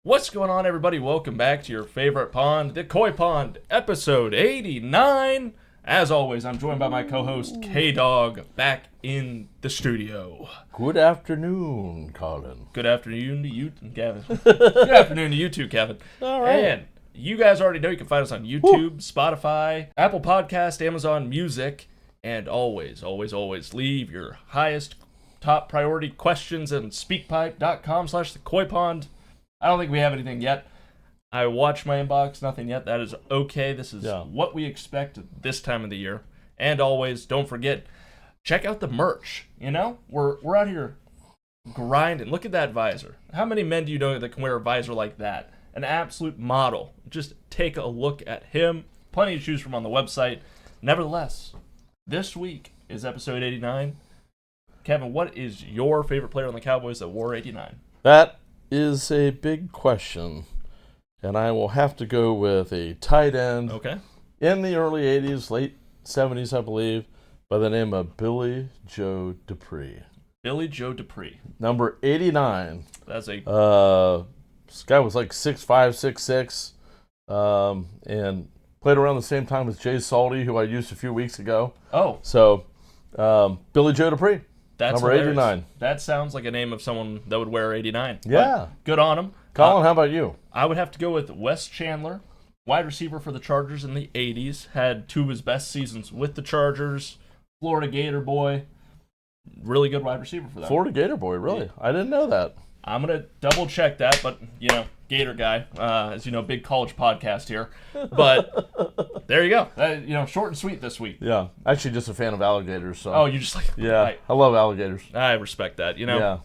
What's going on, everybody? Welcome back to your favorite pond, the Coy Pond, episode 89. As always, I'm joined by my co-host, K-Dog, back in the studio. Good afternoon, Colin. Good afternoon to you, Gavin. Good afternoon to you too, Kevin. All right. And you guys already know you can find us on YouTube, Spotify, Apple Podcast, Amazon Music, and always leave your highest top priority questions at speakpipe.com/thecoypond. I don't think we have anything yet. I watched my inbox, nothing yet. That is okay. This is what we expect this time of the year. And always, don't forget, check out the merch. You know, we're out here grinding. Look at that visor. How many men do you know that can wear a visor like that? An absolute model. Just take a look at him. Plenty to choose from on the website. Nevertheless, this week is episode 89. Kevin, what is your favorite player on the Cowboys that wore 89? That is a big question, and I will have to go with a tight end in the early 80s, late 70s, I believe, by the name of Billy Joe Dupree. Billy Joe Dupree. Number 89. That's a... this guy was like 6'5", 6'6", and played around the same time as Jay Salty, who I used a few weeks ago. Oh. So, Billy Joe Dupree. That's number hilarious. 89. That sounds like a name of someone that would wear 89. Yeah. But good on him. Colin, how about you? I would have to go with Wes Chandler, wide receiver for the Chargers in the 80s. Had two of his best seasons with the Chargers. Florida Gator boy. Really good wide receiver for them. Florida Gator boy, really? Yeah. I didn't know that. I'm going to double check that, but, Gator guy, as you know, big college podcast here. But there you go. Short and sweet this week. Yeah. Actually, just a fan of alligators. So. Oh, you just like... Yeah. Right. I love alligators. I respect that, Yeah.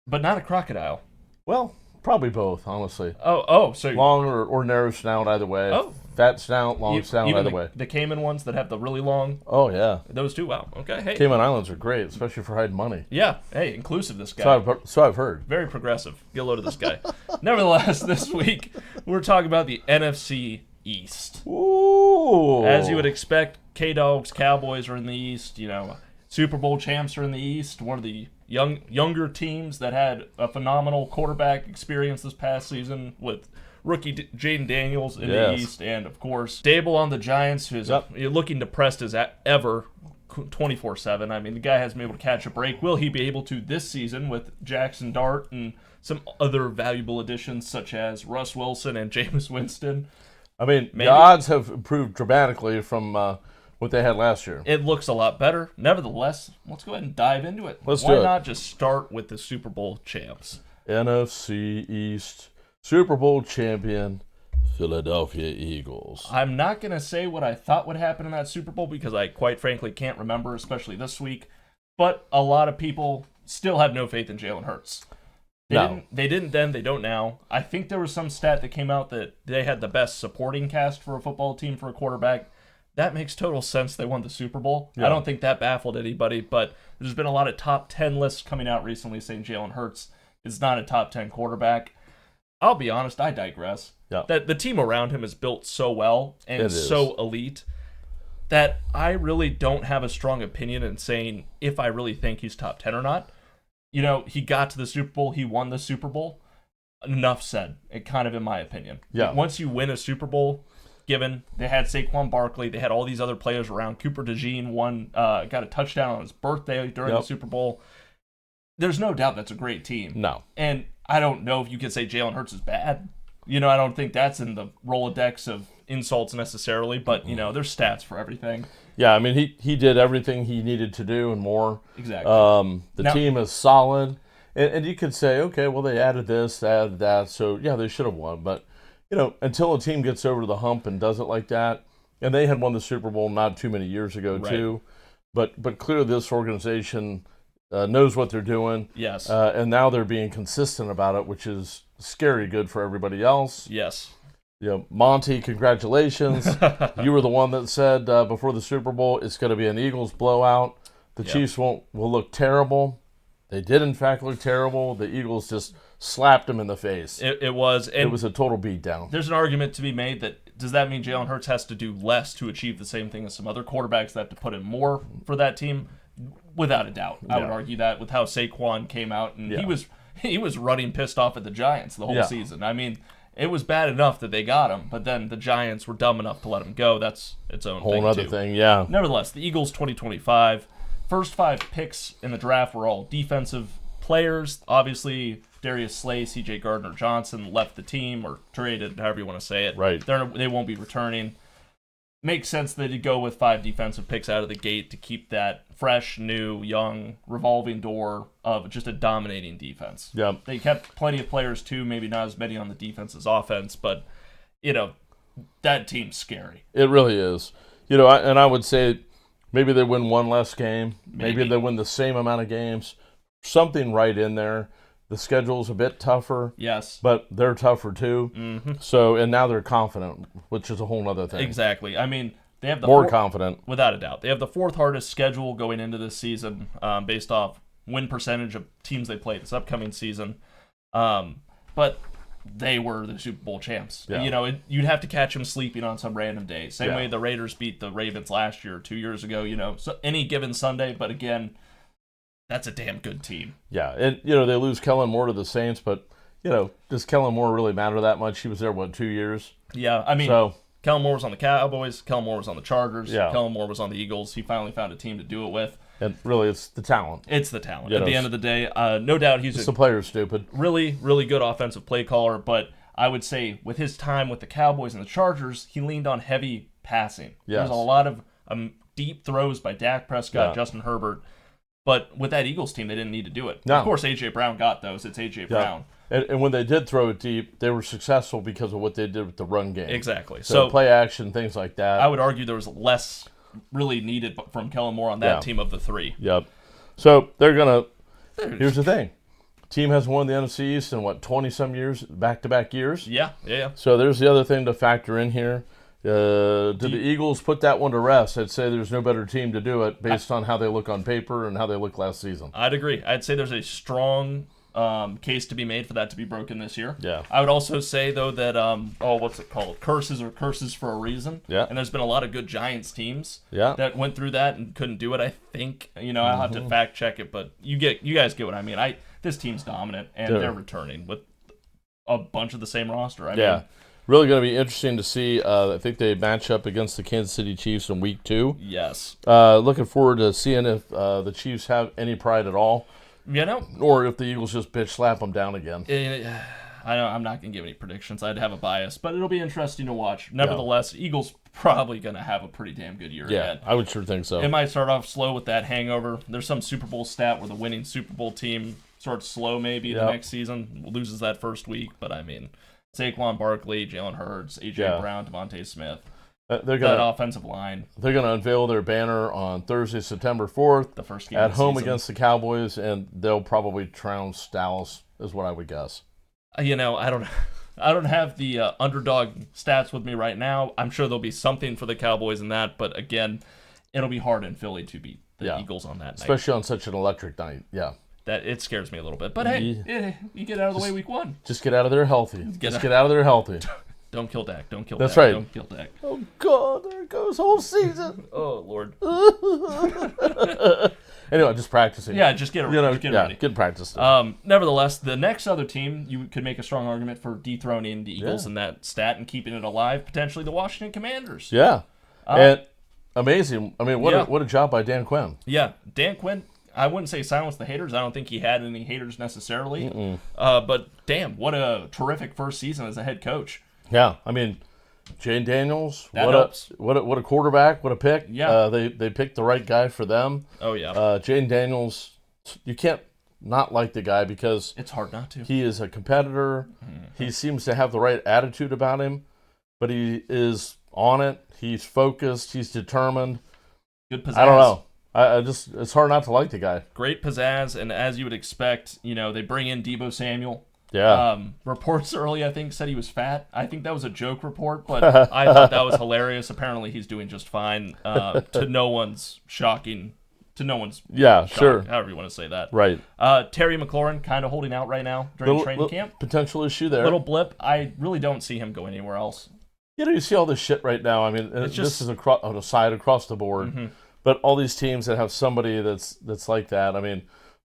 But not a crocodile. Well, probably both, honestly. So... Long or narrow snout, either way. Oh. Fat snout, long snout, either way. The Cayman ones that have the really long... Oh, yeah. Those two, wow. Okay, hey. Cayman Islands are great, especially for hiding money. Yeah. Hey, inclusive, this guy. So I've heard. Very progressive. Get a load of this guy. Nevertheless, this week, we're talking about the NFC East. Ooh. As you would expect, K-Dogs, Cowboys are in the East. Super Bowl champs are in the East. One of the younger teams that had a phenomenal quarterback experience this past season with rookie Jayden Daniels in the East, and of course Dable on the Giants, who's looking depressed as ever 24/7. I mean, the guy hasn't been able to catch a break. Will he be able to this season with Jackson Dart and some other valuable additions such as Russ Wilson and Jameis Winston? I mean, the odds have improved dramatically from what they had last year. It looks a lot better. Nevertheless, let's go ahead and dive into it. Why not just start with the Super Bowl champs? NFC East Super Bowl champion, Philadelphia Eagles. I'm not going to say what I thought would happen in that Super Bowl because I quite frankly can't remember, especially this week. But a lot of people still have no faith in Jalen Hurts. They didn't then, they don't now. I think there was some stat that came out that they had the best supporting cast for a football team for a quarterback. That makes total sense. They won the Super Bowl. Yeah. I don't think that baffled anybody, but there's been a lot of top 10 lists coming out recently saying Jalen Hurts is not a top 10 quarterback. I'll be honest, I digress. Yeah. That the team around him is built so well and so elite that I really don't have a strong opinion in saying if I really think he's top 10 or not. He got to the Super Bowl, he won the Super Bowl. Enough said, kind of in my opinion. Yeah. Once you win a Super Bowl, given they had Saquon Barkley, they had all these other players around. Cooper DeJean got a touchdown on his birthday during the Super Bowl. There's no doubt that's a great team. No. And I don't know if you could say Jalen Hurts is bad. I don't think that's in the Rolodex of insults necessarily, but, there's stats for everything. Yeah, I mean, he did everything he needed to do and more. Exactly. The team is solid. And you could say, okay, well, they added this, they added that, so, yeah, they should have won. But, until a team gets over the hump and does it like that, and they had won the Super Bowl not too many years ago, too. But clearly this organization knows what they're doing. Yes. And now they're being consistent about it, which is scary good for everybody else. Yes. Monty, congratulations. You were the one that said before the Super Bowl it's going to be an Eagles blowout. The Chiefs will look terrible. They did, in fact, look terrible. The Eagles just slapped them in the face. It was a total beatdown. There's an argument to be made that does that mean Jalen Hurts has to do less to achieve the same thing as some other quarterbacks that have to put in more for that team? Without a doubt. I would argue that with how Saquon came out. And he was running pissed off at the Giants the whole season. I mean, it was bad enough that they got him, but then the Giants were dumb enough to let him go. That's its own whole thing, other too. thing, yeah. Nevertheless, the Eagles 2025, first 5 picks in the draft were all defensive players. Obviously, Darius Slay, C.J. Gardner-Johnson left the team, or traded, however you want to say it. Right. They won't be returning. Makes sense that they'd go with 5 defensive picks out of the gate to keep that fresh, new, young, revolving door of just a dominating defense. Yep. They kept plenty of players, too, maybe not as many on the defense as offense, but, that team's scary. It really is. I would say maybe they win one less game. Maybe they win the same amount of games. Something right in there. The schedule's a bit tougher. Yes. But they're tougher, too. Mm-hmm. So, and now they're confident, which is a whole other thing. Exactly. I mean, they have the more confident. Without a doubt. They have the 4th hardest schedule going into this season based off win percentage of teams they play this upcoming season. But they were the Super Bowl champs. Yeah. You'd have to catch them sleeping on some random day. Same way the Raiders beat the Ravens last year, 2 years ago, so any given Sunday. But again, that's a damn good team. Yeah, and, they lose Kellen Moore to the Saints, but, does Kellen Moore really matter that much? He was there, 2 years? Yeah, I mean, Kellen Moore was on the Cowboys, Kellen Moore was on the Chargers, Kellen Moore was on the Eagles. He finally found a team to do it with. And really, it's the talent. It's the talent. At the end of the day, no doubt the player's stupid. Really, really good offensive play caller, but I would say with his time with the Cowboys and the Chargers, he leaned on heavy passing. Yes. There's a lot of deep throws by Dak Prescott, Justin Herbert. But with that Eagles team, they didn't need to do it. No. Of course, A.J. Brown got those. It's A.J. Brown. And when they did throw it deep, they were successful because of what they did with the run game. Exactly. So play action, things like that. I would argue there was less really needed from Kellen Moore on that team of the 3. Yep. So they're going to – here's the thing. Team hasn't won the NFC East in, 20-some years, back-to-back years? Yeah. So there's the other thing to factor in here. Did the Eagles put that one to rest? I'd say there's no better team to do it based on how they look on paper and how they look last season. I'd agree. I'd say there's a strong case to be made for that to be broken this year. Yeah. I would also say, though, that, what's it called? Curses are curses for a reason. Yeah. And there's been a lot of good Giants teams that went through that and couldn't do it, I think. I'll have to fact check it, but you guys get what I mean. This team's dominant, and they're returning with a bunch of the same roster. I mean, really going to be interesting to see. I think they match up against the Kansas City Chiefs in Week 2. Yes. Looking forward to seeing if the Chiefs have any pride at all. Or if the Eagles just bitch slap them down again. I'm not going to give any predictions. I'd have a bias, but it'll be interesting to watch. Nevertheless, Eagles probably going to have a pretty damn good year ahead. I would sure think so. It might start off slow with that hangover. There's some Super Bowl stat where the winning Super Bowl team starts slow maybe the next season, loses that first week, but I mean, Saquon Barkley, Jalen Hurts, A.J. Brown, Devontae Smith. That offensive line. They're going to unveil their banner on Thursday, September 4th. The first game at of the home season. against the Cowboys, and they'll probably trounce Dallas, is what I would guess. I don't have the underdog stats with me right now. I'm sure there'll be something for the Cowboys in that, but again, it'll be hard in Philly to beat the Eagles on that night. Especially on such an electric night, That it scares me a little bit. But hey, you get out of the way week 1. Just get out of there healthy. Get out of there healthy. Don't kill Dak. Don't kill That's Dak. right. Don't kill Dak. Oh, God, there goes whole season. Oh, Lord. Anyway, just practicing. Yeah, just get ready. Get practice. Nevertheless, the next other team, you could make a strong argument for dethroning the Eagles in that stat and keeping it alive, potentially the Washington Commanders. Yeah. And amazing. I mean, what a job by Dan Quinn. Yeah, Dan Quinn, I wouldn't say silence the haters. I don't think he had any haters necessarily. But damn, what a terrific first season as a head coach. Yeah, I mean, Jayden Daniels, what a quarterback, what a pick. Yeah. They picked the right guy for them. Oh, yeah. Jayden Daniels, you can't not like the guy because it's hard not to. He is a competitor. He seems to have the right attitude about him, but he is on it. He's focused. He's determined. Good pizzazz. I don't know. It's hard not to like the guy. Great pizzazz, and as you would expect, they bring in Deebo Samuel. Yeah. Reports early, I think, said he was fat. I think that was a joke report, but I thought that was hilarious. Apparently, he's doing just fine. To no one's shocking. To no one's sure. However you want to say that. Right. Terry McLaurin kind of holding out right now during training camp. Potential issue there. Little blip. I really don't see him going anywhere else. You see all this shit right now. I mean, this is on a side across the board. But all these teams that have somebody that's like that. I mean,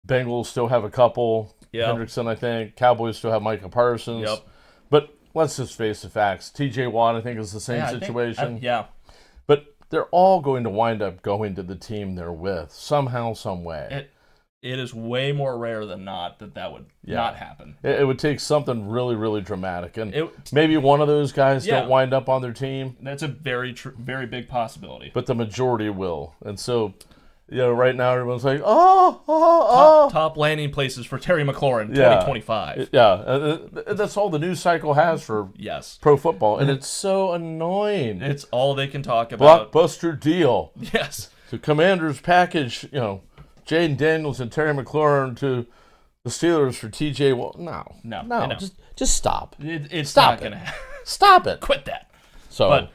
Bengals still have a couple. Hendrickson, I think. Cowboys still have Micah Parsons. Yep. But let's just face the facts. T.J. Watt, I think, is the same situation. But they're all going to wind up going to the team they're with somehow, some way. It is way more rare than not that would not happen. It would take something really, really dramatic. And maybe one of those guys don't wind up on their team. That's a very, very big possibility. But the majority will. And so, right now everyone's like, Top landing places for Terry McLaurin, 2025. Yeah. That's all the news cycle has for pro football. And it's so annoying. It's all they can talk about. Blockbuster deal. Yes. The Commanders package, Jayden Daniels and Terry McLaurin to the Steelers for TJ. No. Just stop. It's stop not going to happen. Stop it. Quit that. So, but,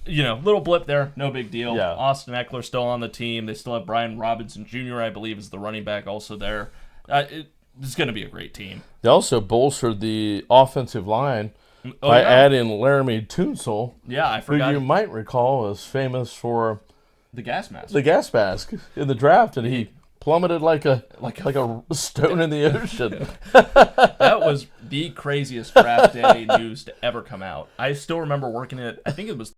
little blip there. No big deal. Yeah. Austin Eckler still on the team. They still have Brian Robinson Jr., I believe, is the running back also there. It's going to be a great team. They also bolstered the offensive line by adding Laramie Tunsil. Yeah, I forgot. Who you might recall is famous for the gas mask. The gas mask in the draft, and he plummeted like a stone in the ocean. That was the craziest draft day news to ever come out. I still remember working it. I think it was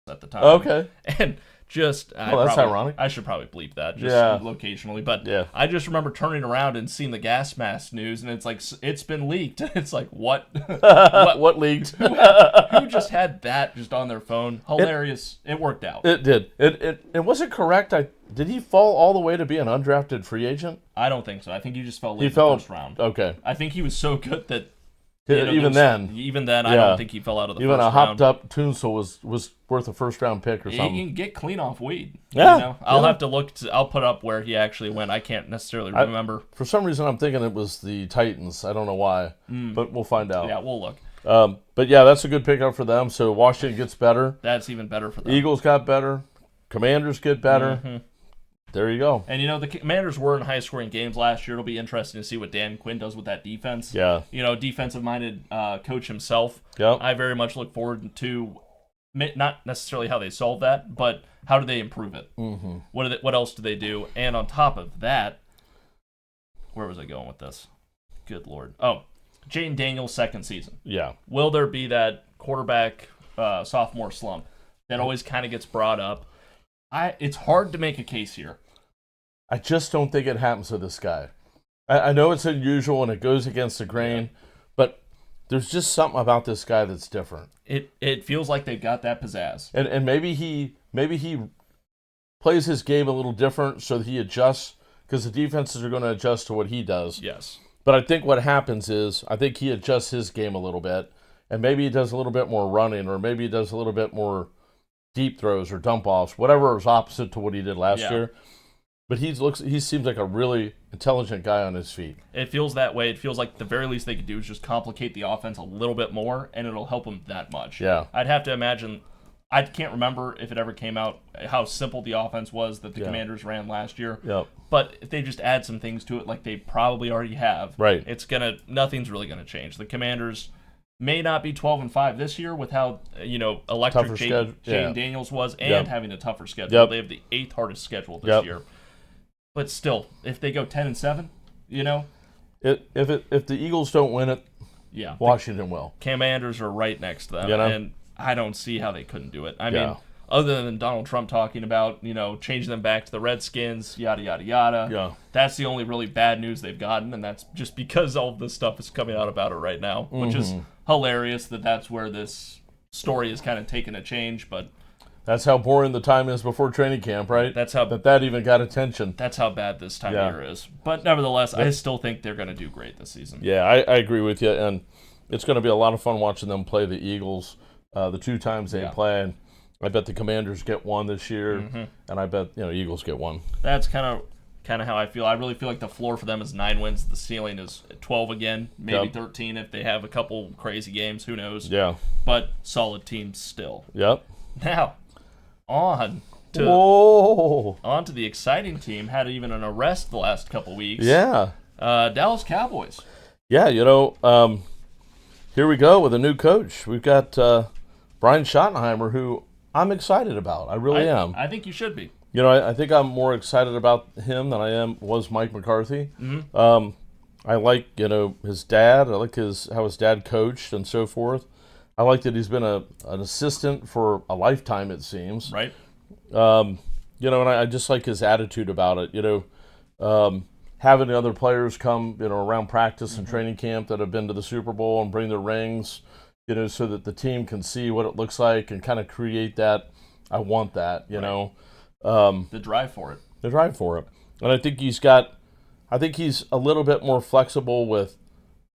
at the time. Okay. And just that's ironic. I should probably bleep that locationally, but I just remember turning around and seeing the gas mask news, and it's like it's been leaked. It's like what? What leaked? Who just had that just on their phone? Hilarious. It worked out. It did. It was it correct? Did he fall all the way to be an undrafted free agent? I don't think so. I think he just fell late in the first round. Okay. I think he was so good that even then, I don't think he fell out of the first round. Even a hopped-up Tunsil was worth a first-round pick or something. He can get clean off weed. Yeah. I'll have to look. I'll put up where he actually went. I can't necessarily remember. For some reason, I'm thinking it was the Titans. I don't know why, but we'll find out. Yeah, we'll look. But that's a good pickup for them. So Washington gets better. That's even better for them. Eagles got better. Commanders get better. Mm-hmm. There you go. And, the Commanders were in high-scoring games last year. It'll be interesting to see what Dan Quinn does with that defense. Yeah. Defensive-minded coach himself. Yep. I very much look forward to not necessarily how they solve that, but how do they improve it? Mm-hmm. What else do they do? And on top of that, where was I going with this? Good Lord. Oh, Jayden Daniels' second season. Yeah. Will there be that quarterback sophomore slump that always kind of gets brought up? It's hard to make a case here. I just don't think it happens to this guy. I know it's unusual and it goes against the grain, but there's just something about this guy that's different. It feels like they've got that pizzazz. And maybe he plays his game a little different so that he adjusts, because the defenses are going to adjust to what he does. Yes. But I think what happens is I think he adjusts his game a little bit, and maybe he does a little bit more running, or maybe he does a little bit more deep throws or dump offs, whatever is opposite to what he did last year. But he seems like a really intelligent guy on his feet. It feels that way. It feels like the very least they could do is just complicate the offense a little bit more, and it'll help them that much. Yeah. I'd have to imagine. I can't remember if it ever came out how simple the offense was that the Commanders ran last year. Yep. But if they just add some things to it, like they probably already have, right? Nothing's really gonna change. The Commanders may not be 12-5 this year with how electric Jayden Daniels was, and having a tougher schedule. Yep. They have the 8th hardest schedule this year. But still, if they go 10-7, if the Eagles don't win it, Washington will. Commanders are right next to them, and I don't see how they couldn't do it. I mean, other than Donald Trump talking about changing them back to the Redskins, yada yada yada. Yeah, that's the only really bad news they've gotten, and that's just because all of this stuff is coming out about it right now, which is hilarious. That's where this story is kind of taking a change, but. That's how boring the time is before training camp, right? That's how that even got attention. That's how bad this time of year is. But nevertheless, I still think they're going to do great this season. Yeah, I agree with you, and it's going to be a lot of fun watching them play the Eagles the 2 times they play. And I bet the Commanders get 1 this year, and I bet Eagles get 1. That's kind of how I feel. I really feel like the floor for them is 9 wins. The ceiling is 12 again, maybe 13 if they have a couple crazy games. Who knows? Yeah. But solid teams still. Yep. Now. On to the exciting team. Had even an arrest the last couple weeks. Yeah. Dallas Cowboys. Yeah, here we go with a new coach. We've got Brian Schottenheimer, who I'm excited about. I really am. I think you should be. I think I'm more excited about him than was Mike McCarthy. I like, his dad. I like how his dad coached and so forth. I like that he's been an assistant for a lifetime, it seems. Right. And I just like his attitude about it. Having the other players come, around practice and training camp that have been to the Super Bowl and bring their rings, so that the team can see what it looks like and kind of create that. I want that, the drive for it. The drive for it. And I think he's a little bit more flexible with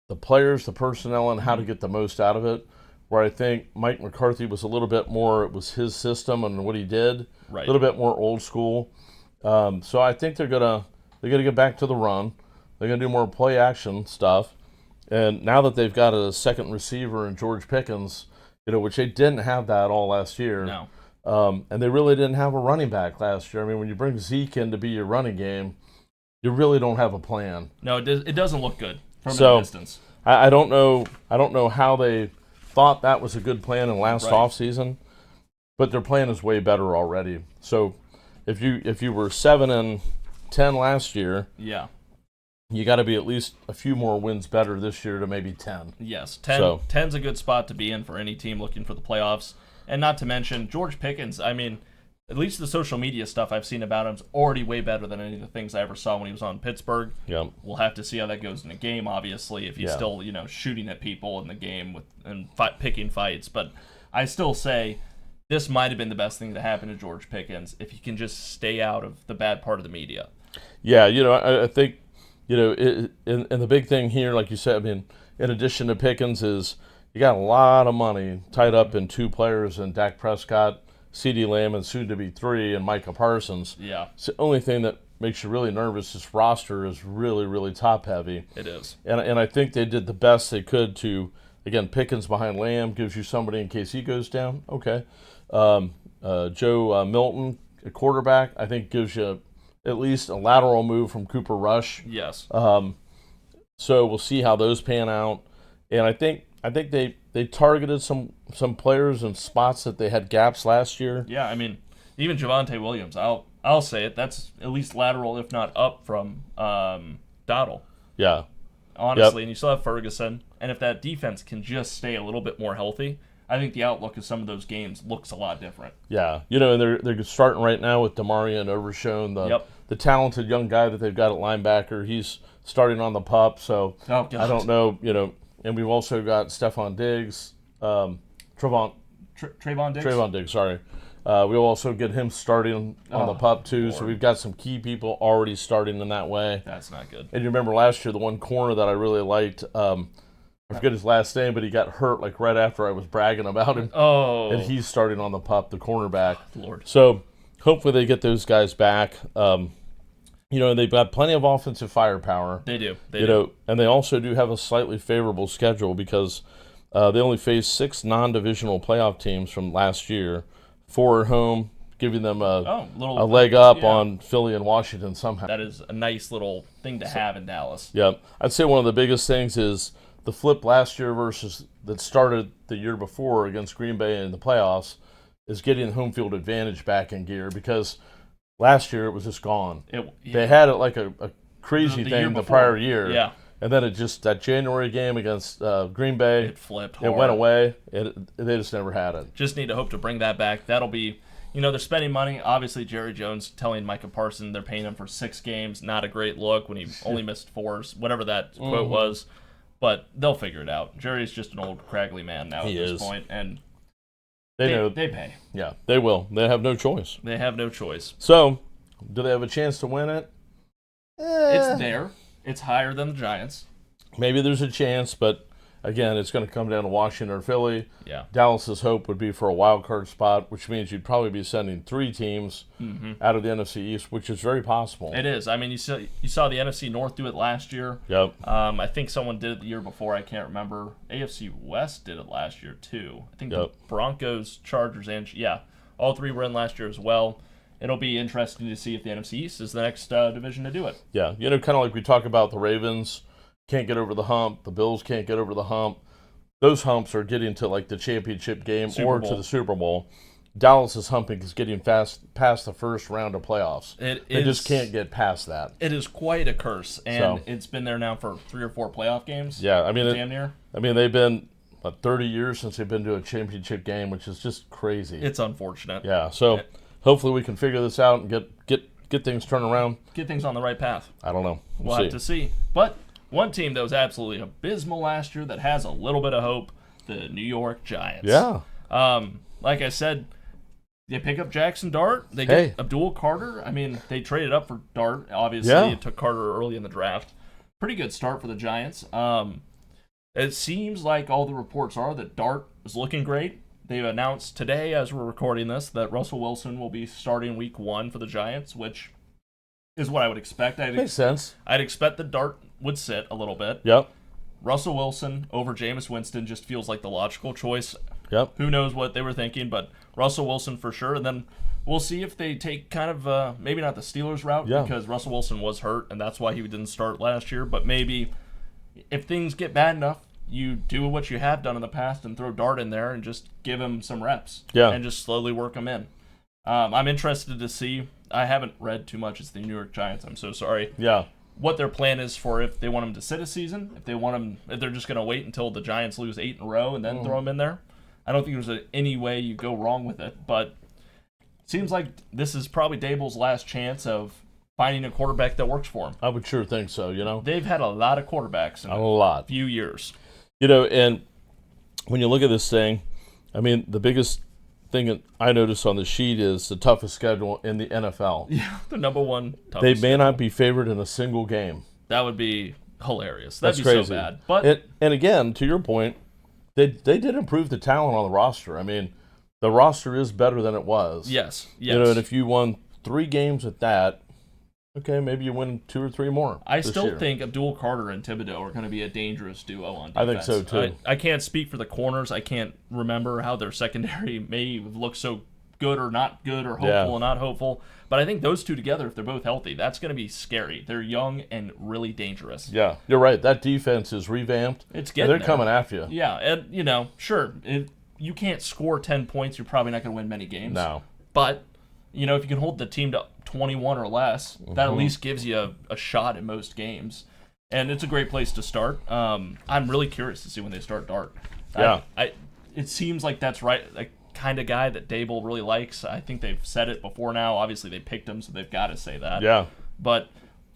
the players, the personnel, and how to get the most out of it. Where I think Mike McCarthy was a little bit more, it was his system and what he did, right. A little bit more old school. So I think they're gonna get back to the run. They're gonna do more play action stuff. And now that they've got a second receiver in George Pickens, which they didn't have that all last year. No. And they really didn't have a running back last year. I mean, when you bring Zeke in to be your running game, you really don't have a plan. No, it doesn't look good from a distance. I don't know how they thought that was a good plan in last offseason, but their plan is way better already. So if you were 7-10 last year, yeah, you got to be at least a few more wins better this year to maybe 10. Yes, 10's a good spot to be in for any team looking for the playoffs. And not to mention George Pickens. I mean, at least the social media stuff I've seen about him is already way better than any of the things I ever saw when he was on Pittsburgh. Yep. We'll have to see how that goes in a game, obviously, if he's still, shooting at people in the game picking fights. But I still say this might have been the best thing to happen to George Pickens if he can just stay out of the bad part of the media. Yeah, I think, and the big thing here, like you said, I mean, in addition to Pickens, is you got a lot of money tied up in two players in Dak Prescott, CeeDee Lamb, and soon to be 3, and Micah Parsons. Yeah. It's the only thing that makes you really nervous. This roster is really, really top heavy. It is. And I think they did the best they could to, again, Pickens behind Lamb gives you somebody in case he goes down. Okay. Joe Milton, a quarterback, I think gives you at least a lateral move from Cooper Rush. Yes. So we'll see how those pan out. And I think they targeted some players in spots that they had gaps last year. Yeah, I mean, even Javonte Williams, I'll say it. That's at least lateral, if not up, from Dowdle. Yeah. Honestly, and you still have Ferguson. And if that defense can just stay a little bit more healthy, I think the outlook of some of those games looks a lot different. Yeah, and they're starting right now with Demarion Overshown, the talented young guy that they've got at linebacker. He's starting on the pup, so I don't know, And we've also got Stephon Diggs, Trayvon Diggs. Trayvon Diggs, sorry. We'll also get him starting on the pup too. Lord. So we've got some key people already starting in that way. That's not good. And you remember last year the one corner that I really liked. I forget his last name, but he got hurt like right after I was bragging about him. Oh. And he's starting on the pup, the cornerback. Lord. So hopefully they get those guys back. And they've got plenty of offensive firepower. They do. And they also do have a slightly favorable schedule because they only faced 6 non-divisional playoff teams from last year. 4 at home, giving them a leg up on Philly and Washington somehow. That is a nice little thing to have in Dallas. Yeah. I'd say one of the biggest things is the flip last year versus that started the year before against Green Bay in the playoffs is getting the home field advantage back in gear because last year it was just gone. They had it like a crazy thing the prior year. Yeah. And then that January game against Green Bay, it flipped hard. It went away. They just never had it. Just need to hope to bring that back. That'll be, they're spending money. Obviously, Jerry Jones telling Micah Parsons they're paying him for 6 games. Not a great look when he only missed 4, whatever that quote was. But they'll figure it out. Jerry's just an old, craggly man now at this point, and they pay. Yeah, they will. They have no choice. They have no choice. So, do they have a chance to win it? It's there. It's higher than the Giants. Maybe there's a chance, but again, it's going to come down to Washington or Philly. Yeah. Dallas's hope would be for a wild card spot, which means you'd probably be sending 3 teams out of the NFC East, which is very possible. It is. I mean, you saw the NFC North do it last year. Yep. I think someone did it the year before. I can't remember. AFC West did it last year too. I think the Broncos, Chargers, and all 3 were in last year as well. It'll be interesting to see if the NFC East is the next division to do it. Yeah, kind of like we talk about the Ravens can't get over the hump, the Bills can't get over the hump. Those humps are getting to like the championship game or to the Super Bowl. Dallas is humping is getting past the first round of playoffs. They just can't get past that. It is quite a curse, and it's been there now for 3 or 4 playoff games. Yeah, I mean, damn near. I mean, they've been 30 years since they've been to a championship game, which is just crazy. It's unfortunate. Yeah, so hopefully we can figure this out and get things turned around. Get things on the right path. I don't know. We'll have to see. But one team that was absolutely abysmal last year that has a little bit of hope, the New York Giants. Yeah. Like I said, they pick up Jackson Dart. They get Abdul Carter. I mean, they traded up for Dart, obviously. It took Carter early in the draft. Pretty good start for the Giants. It seems like all the reports are that Dart is looking great. They've announced today, as we're recording this, that Russell Wilson will be starting week 1 for the Giants, which is what I would expect. Makes sense. I'd expect that Dart would sit a little bit. Yep. Russell Wilson over Jameis Winston just feels like the logical choice. Yep. Who knows what they were thinking, but Russell Wilson for sure. And then we'll see if they take kind of maybe not the Steelers route because Russell Wilson was hurt, and that's why he didn't start last year. But maybe if things get bad enough, you do what you have done in the past and throw Dart in there and just give him some reps and just slowly work him in. I'm interested to see. I haven't read too much. It's the New York Giants. I'm so sorry. Yeah. What their plan is for if they want him to sit a season, if they're just going to wait until the Giants lose 8 in a row and then throw him in there. I don't think there's any way you go wrong with it, but it seems like this is probably Dable's last chance of finding a quarterback that works for him. I would sure think so, They've had a lot of quarterbacks in a few years. And when you look at this thing, I mean, the biggest thing that I noticed on the sheet is the toughest schedule in the NFL. Yeah, the number one toughest They may not be favored in a single game. That would be hilarious. That'd be crazy. So bad. But and again, to your point, they did improve the talent on the roster. I mean, the roster is better than it was. Yes. And if you won 3 games at that, okay, maybe you win 2 or 3 more. I still think Abdul Carter and Thibodeau are going to be a dangerous duo on defense. I think so, too. I can't speak for the corners. I can't remember how their secondary may have looked so good or not good or hopeful or not hopeful. But I think those two together, if they're both healthy, that's going to be scary. They're young and really dangerous. Yeah, you're right. That defense is revamped. It's getting They're coming after you. Yeah, and, sure, you can't score 10 points, you're probably not going to win many games. No. But, if you can hold the team to 21 or less, that at least gives you a shot in most games. And it's a great place to start. I'm really curious to see when they start Dart. Yeah. It seems like that's right, like kind of guy that Dable really likes. I think they've said it before now. Obviously, they picked him, so they've got to say that. Yeah. But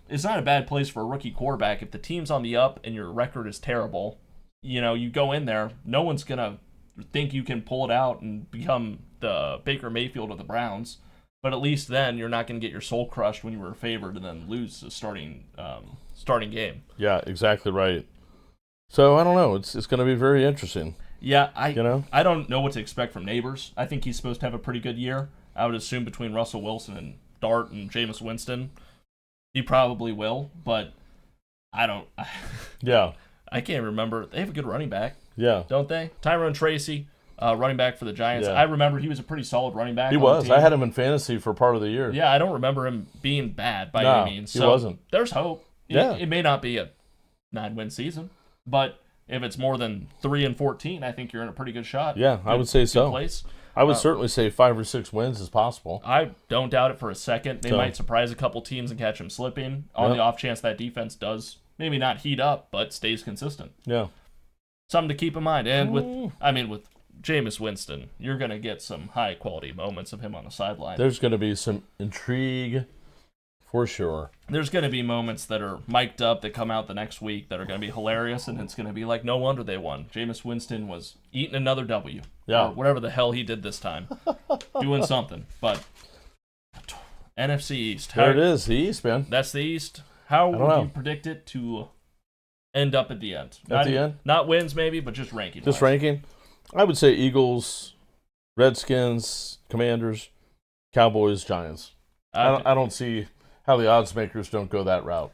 it's not a bad place for a rookie quarterback. If the team's on the up and your record is terrible, you go in there, no one's going to think you can pull it out and become the Baker Mayfield of the Browns. But at least then you're not going to get your soul crushed when you were favored and then lose the starting game. Yeah, exactly right. So I don't know. It's going to be very interesting. Yeah, I don't know what to expect from Neighbors. I think he's supposed to have a pretty good year. I would assume between Russell Wilson and Dart and Jameis Winston, he probably will. But I don't. Yeah. I can't remember. They have a good running back. Yeah. Don't they? Tyrone Tracy. Running back for the Giants. Yeah. I remember he was a pretty solid running back. He was. I had him in fantasy for part of the year. Yeah, I don't remember him being bad by any means. He wasn't. There's hope. Yeah. It may not be a 9-win season, but if it's more than 3-14, I think you're in a pretty good shot. Yeah, I would say so. Place. I would certainly say 5 or 6 wins is possible. I don't doubt it for a second. They might surprise a couple teams and catch them slipping on the off chance that defense does maybe not heat up, but stays consistent. Yeah. Something to keep in mind. And with Jameis Winston, you're going to get some high-quality moments of him on the sideline. There's going to be some intrigue for sure. There's going to be moments that are mic'd up that come out the next week that are going to be hilarious, and it's going to be like, no wonder they won. Jameis Winston was eating another W. Yeah. Or whatever the hell he did this time. Doing something. But NFC East. There it is, the East, man. That's the East. How would you predict it to end up at the end? Not wins, maybe, but just ranking. Just ranking? I would say Eagles, Redskins, Commanders, Cowboys, Giants. I don't see how the odds makers don't go that route.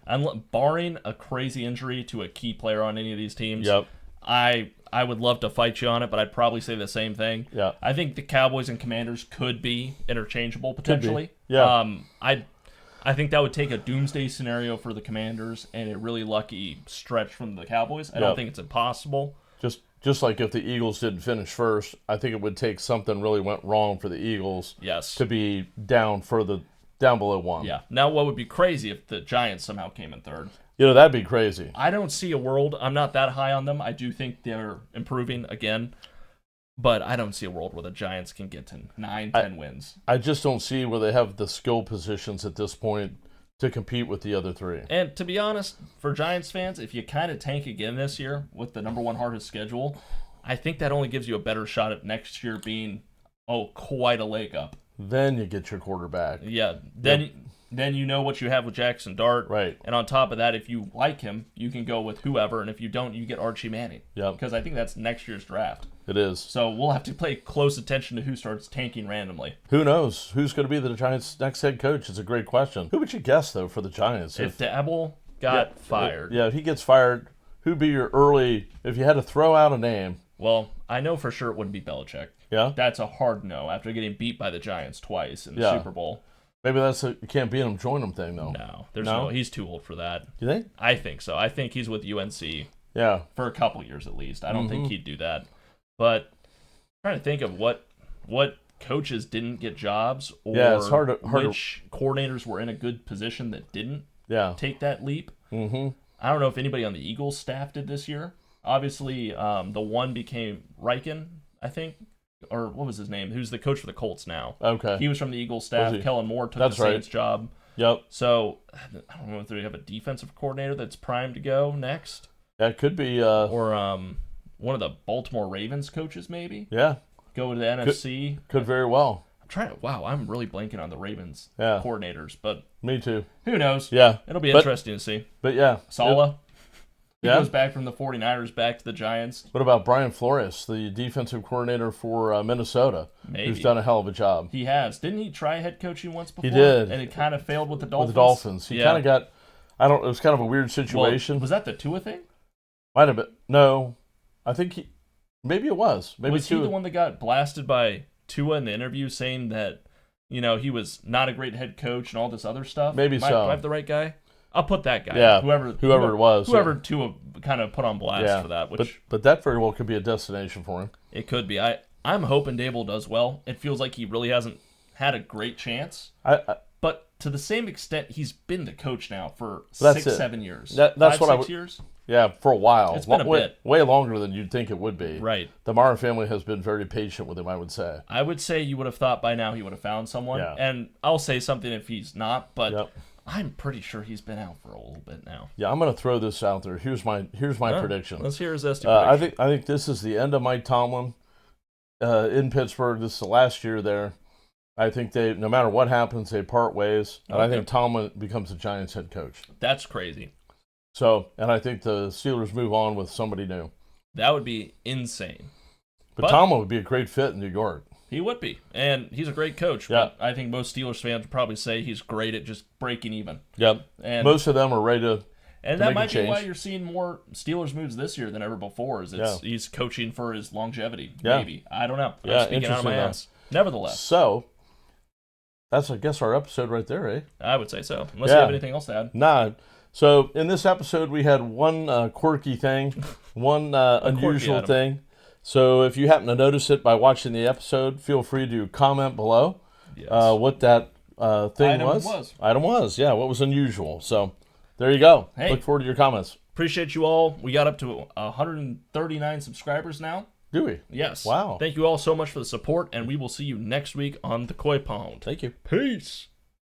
Barring a crazy injury to a key player on any of these teams, yep. I would love to fight you on it, but I'd probably say the same thing. Yeah. I think the Cowboys and Commanders could be interchangeable potentially. Yeah. I think that would take a doomsday scenario for the Commanders and a really lucky stretch from the Cowboys. I don't think it's impossible. just like if the Eagles didn't finish first, I think it would take something really went wrong for the Eagles to be down below 1. Yeah. Now, what would be crazy if the Giants somehow came in third? That'd be crazy. I don't see a world. I'm not that high on them. I do think they're improving again. But I don't see a world where the Giants can get to 9-10 wins. I just don't see where they have the skill positions at this point to compete with the other 3. And to be honest, for Giants fans, if you kind of tank again this year with the number 1 hardest schedule, I think that only gives you a better shot at next year being, quite a leg up. Then you get your quarterback. Yeah. Then you know what you have with Jackson Dart. Right. And on top of that, if you like him, you can go with whoever. And if you don't, you get Archie Manning. Yep. Because I think that's next year's draft. It is. So we'll have to pay close attention to who starts tanking randomly. Who knows? Who's going to be the Giants' next head coach? It's a great question. Who would you guess, though, for the Giants? If Dabble got fired. If he gets fired, who'd be your early, if you had to throw out a name? Well, I know for sure it wouldn't be Belichick. Yeah? That's a hard no after getting beat by the Giants twice in the Super Bowl. Maybe that's you can't beat him, join him thing, though. No, he's too old for that. You think? I think so. I think he's with UNC for a couple years at least. I don't think he'd do that. But I'm trying to think of what coaches didn't get jobs or it's hard which coordinators were in a good position that didn't take that leap. Mm-hmm. I don't know if anybody on the Eagles staff did this year. Obviously, the one became Riken, I think. Or what was his name? Who's the coach for the Colts now? Okay. He was from the Eagles staff. Kellen Moore took the Saints job. Yep. So, I don't know if they have a defensive coordinator that's primed to go next. That could be. Or one of the Baltimore Ravens coaches, maybe? Yeah. Go to the NFC. Could very well. I'm really blanking on the Ravens coordinators. But me too. Who knows? Yeah. It'll be interesting to see. But yeah. Saleh. He goes back from the 49ers back to the Giants. What about Brian Flores, the defensive coordinator for Minnesota, who's done a hell of a job? He has. Didn't he try head coaching once before? He did. And it kind of failed with the Dolphins? With the Dolphins. He kind of got, it was kind of a weird situation. Well, was that the Tua thing? Might have been. No. I think maybe it was. Maybe was he the one that got blasted by Tua in the interview saying that, he was not a great head coach and all this other stuff? Maybe so. Do I have the right guy? I'll put that guy. Yeah, whoever it was. Whoever Tua kind of put on blast for that. But that very well could be a destination for him. It could be. I'm hoping Dable does well. It feels like he really hasn't had a great chance. But to the same extent, he's been the coach now for 6-7 years. That's 6 years? Yeah, for a while. It's been a bit. Way longer than you'd think it would be. Right. The Mara family has been very patient with him, I would say. I would say you would have thought by now he would have found someone. Yeah. And I'll say something if he's not, but I'm pretty sure he's been out for a little bit now. Yeah, I'm going to throw this out there. Here's my prediction. Let's hear his prediction. I think this is the end of Mike Tomlin in Pittsburgh. This is the last year there. I think no matter what happens, they part ways. And I think Tomlin becomes the Giants head coach. That's crazy. So, and I think the Steelers move on with somebody new. That would be insane. But Tomlin would be a great fit in New York. He would be. And he's a great coach. Yeah. But I think most Steelers fans would probably say he's great at just breaking even. Yep. And most of them are ready to And that might be why you're seeing more Steelers moves this year than ever before. Is he's coaching for his longevity. Yeah. Maybe. I don't know. Yeah, I'm speaking out of my ass. Nevertheless. So, that's, I guess, our episode right there, eh? I would say so. Unless you have anything else to add. Nah. So, in this episode, we had one quirky thing, one unusual thing. So, if you happen to notice it by watching the episode, feel free to comment below what that thing was. Item was, yeah, what was unusual. So, there you go. Hey, look forward to your comments. Appreciate you all. We got up to 139 subscribers now. Do we? Yes. Wow. Thank you all so much for the support, and we will see you next week on the Coy Pond. Thank you. Peace.